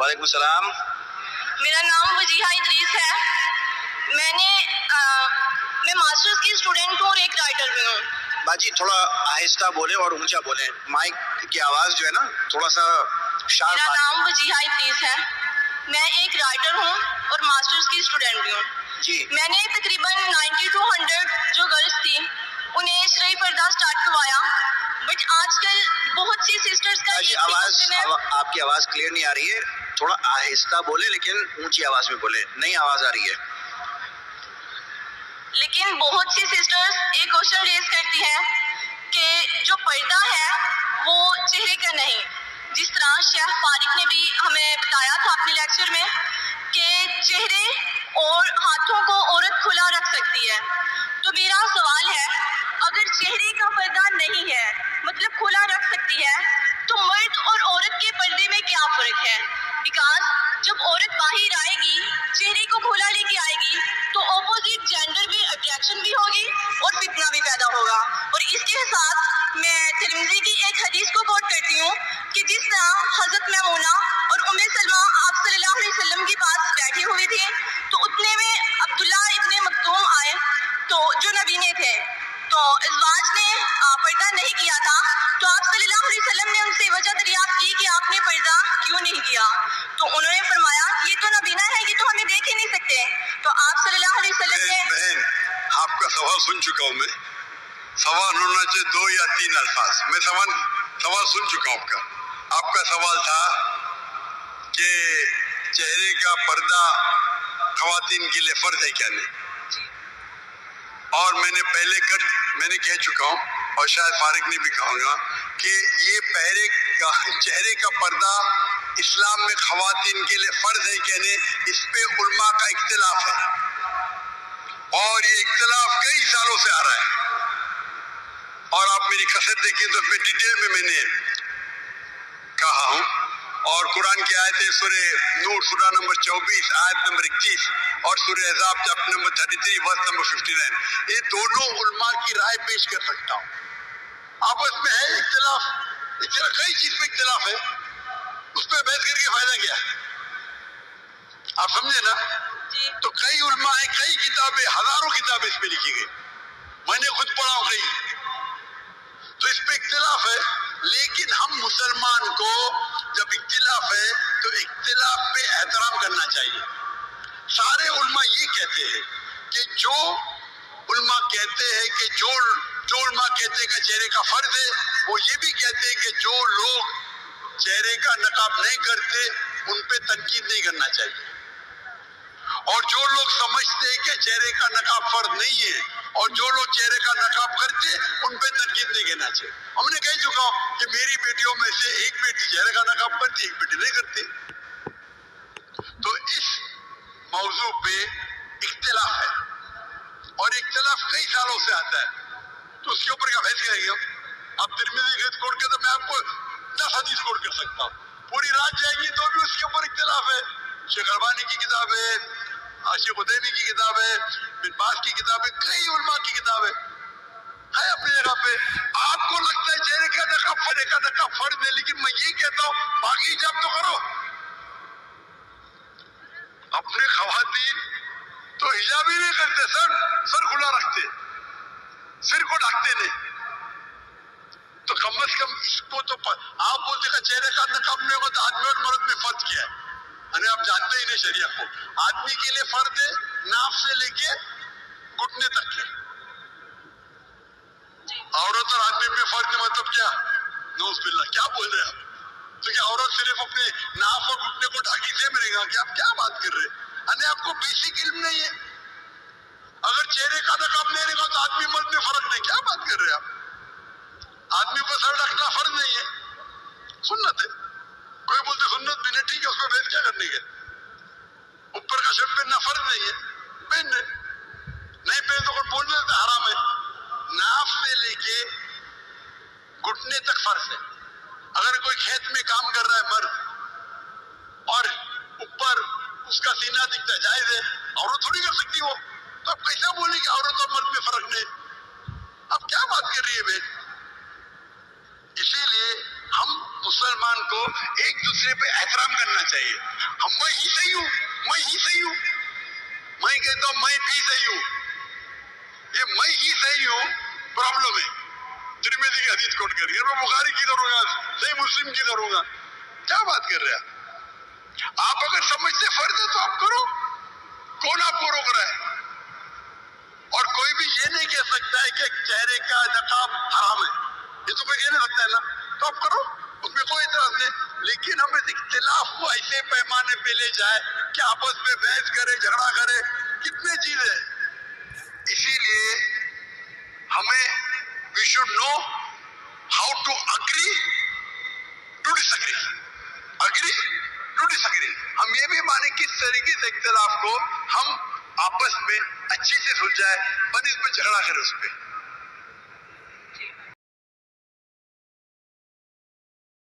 वालेकुम सलाम। मेरा नाम वजीहा इदरीस है। मैं मास्टर्स की स्टूडेंट हूँ और एक राइटर भी हूँ। बाजी थोड़ा आहिस्ता बोले और ऊंचा बोले, माइक की आवाज जो है ना थोड़ा सा शार्प। मेरा नाम वजीहा इदरीस है। मैं एक राइटर हूँ और मास्टर्स की स्टूडेंट भी हूँ जी। मैंने तकरीबन 90 to 100 जो गर्ल्स थी उन्हें शरई पर्दा स्टार्ट करवाया, बट आजकल बहुत सी सिस्टर्स का आपकी आवाज क्लियर नहीं आ रही है, थोड़ा आहिस्ता बोले लेकिन ऊंची आवाज में बोले, नई आवाज आ रही है। लेकिन बहुत सी सिस्टर्स एक क्वेश्चन रेज करती हैं कि जो पर्दा है वो चेहरे का नहीं, जिस तरह शेख फारिक ने भी हमें बताया था अपने लेक्चर में कि चेहरे और हाथों को औरत खुला रख सकती है। तो मेरा सवाल है, अगर चेहरे का पर्दा नहीं है मतलब खुला रख सकती है, तो मर्द और औरत के पर्दे में क्या फर्क है? बिकॉज जब औरत बाहर आएगी, चेहरे को खुला लेके आएगी, तो ऑपोजिट जेंडर भी अट्रैक्शन भी होगी और फितना भी पैदा होगा। और इसके साथ मैं तिरमिज़ी की एक हदीस को कोट करती हूँ कि जिस तरह हज़रत मैमूना और उम्मे सलमा आप सल्लल्लाहु अलैहि वसल्लम के पास बैठे हुए थे, तो उतने में अब्दुल्ला इब्ने मक्तूम आए, तो जो नबीने थे, तो अज़वाज ने पर्दा नहीं किया था, तो आप सल्लल्लाहु अलैहि वसल्लम ने उनसे वजह दरियाफ्त की कि आपने पर्दा क्यों नहीं किया? तो उन्होंने फरमाया ये तो नबीना है, ये तो हमें देख ही नहीं सकते। तो आप सल्लल्लाहु अलैहि वसल्लम ने बहन आपका सवाल सुन चुका हूँ मैं, सवाल होना चाहिए 2 या 3 अल्फाज। मैं सवाल सुन चुका हूँ आपका सवाल था कि चेहरे का पर्दा ख़वातीन के लिए फर्ज है क्या नहीं, और मैंने कह चुका हूँ और शायद फारिक ने भी कहूँगा कि ये चेहरे का पर्दा इस्लाम में ख़वातीन के लिए फर्ज है क्या नहीं, इस पे उलमा का इख्तिलाफ है, और ये इख्तिलाफ कई सालों से आ रहा है। और आप मेरी कसरत देखिए तो उसमें डिटेल में मैंने कहा हूँ, और कुरान की आयतें सूरे नूर सूरा नंबर 24 आयत नंबर 21 और सूरे अहज़ाब चैप्टर नंबर 33 वर्स नंबर 59, ये दोनों उलमा की राय पेश कर सकता हूँ। आपस में है इख्तिलाफ, कई चीज में इख्तिलाफ है, उस पर बहस करके फायदा क्या है? आप समझे ना? तो कई उलमा है, कई किताबें, हजारों किताबें इस पे लिखी गई, मैंने खुद पढ़ा हूँ कई, तो इस पे इख्तिलाफ है। लेकिन हम मुसलमान को जब इख्तिलाफ है तो इख्तिलाफ पे एहतराम करना चाहिए। सारे उलमा ये कहते हैं कि जो उलमा कहते हैं कि जो उलमा कहते हैं कि चेहरे का फर्ज है, वो ये भी कहते हैं कि जो लोग चेहरे का नकाब नहीं करते उन पे तनकीद नहीं करना चाहिए, और जो लोग समझते हैं कि चेहरे का नकाब फर्ज नहीं है और जो लोग चेहरे का नकाब करते उन पे तनकीद नहीं करना चाहिए। हमने कह चुका हूँ कि मेरी बेटियों में से एक बेटी चेहरे का नकाब करती, एक बेटी नहीं करती। तो इस मौजू पे इख्तिलाफ है, और इख्तिलाफ कई सालों से आता है, तो उसके ऊपर क्या बहस करेंगे हम? अब तिरमिज़ी हदीस कोट के तो मैं आपको 10 हदीस कोट कर सकता हूँ, पूरी रात जाएगी तो भी उसके ऊपर इख्तिलाफ है। शेख अलबानी की किताब है, शेख उदैमी की किताब है, बिन बाज की किताब है, कई उलमा की किताब है अपनी जगह पे। आपको लगता है चेहरे का नकाब फर्ज है, लेकिन मैं ये कहता हूँ बाकी जब तो करो। अपने ख़वातीन तो हिजाब ही नहीं करते, सर खुला रखते, सिर को ढकते नहीं, तो कम से कम इसको तो आप बोलते का चेहरे का नकाब नहीं होगा तो आदमी और मर्द में फर्ज किया है? आप जानते ही नहीं शरिया को। आदमी के लिए फर्ज है नाफ से लेके घुटने तक के, औरत और आदमी में फर्ज है मतलब क्या? नौज़ुबिल्लाह, क्या बोल रहे हैं आप? तो क्या औरत सिर्फ अपने नाफ और घुटने को ढाकी से मिलेगा? क्या आप क्या बात कर रहे हैं? आपको बेसिक इल्म नहीं है। अगर चेहरे का नकाब नहीं रहेगा तो आदमी मर्द में फर्क नहीं, क्या बात कर रहे हैं आप? आदमी को सर ढकना फर्ज नहीं है, सुन्नत है। कोई बोलते सुन्नत भी नहीं, ठीक है, उसमें बहस क्या करनी है? ऊपर का शर्ट पहनना फर्ज नहीं है, पहनने नहीं पहन तो बोलने देता हराम है। नाफ से लेके घुटने तक फर्ज है। अगर कोई खेत में काम कर रहा है मर्द और ऊपर उसका सीना दिखता है, जायज है, औरत थोड़ी कर सकती वो, तो आप कैसा बोले कि औरत और मर्द में फर्क नहीं? आप क्या बात कर रही है बहन? इसीलिए हम مسلمان کو ایک دوسرے پہ احترام کرنا چاہیے. میں ہی صحیح ہوں, میں ہی صحیح ہوں, میں کہتا ہوں میں بھی صحیح ہوں. یہ میں ہی صحیح ہوں پرابلم ہے. ترمذی کی حدیث کوٹ کر, میں بخاری کی کروں گا, صحیح مسلم کی کروں گا. کیا بات کر رہے ہیں آپ؟ اگر سمجھتے فرض ہے تو آپ کرو, کون آپ کو روک رہا ہے؟ اور کوئی بھی یہ نہیں کہہ سکتا ہے کہ چہرے کا نقاب حرام ہے, یہ تو کوئی کہہ نہیں سکتا ہے نا, تو آپ کرو, اس میں کوئی اعتراض نہیں. لیکن ہم اس اختلاف کو ایسے پیمانے پہ لے جائے کہ آپس میں بحث کرے, جھگڑا کرے, کتنے چیزیں. اسی لیے ہمیں we should know how to agree to disagree. Agree to disagree. ہم یہ بھی مانیں کس طریقے سے اختلاف کو ہم آپس میں اچھی سے سلجھائے, بنسبت جھگڑا کرے اس پہ.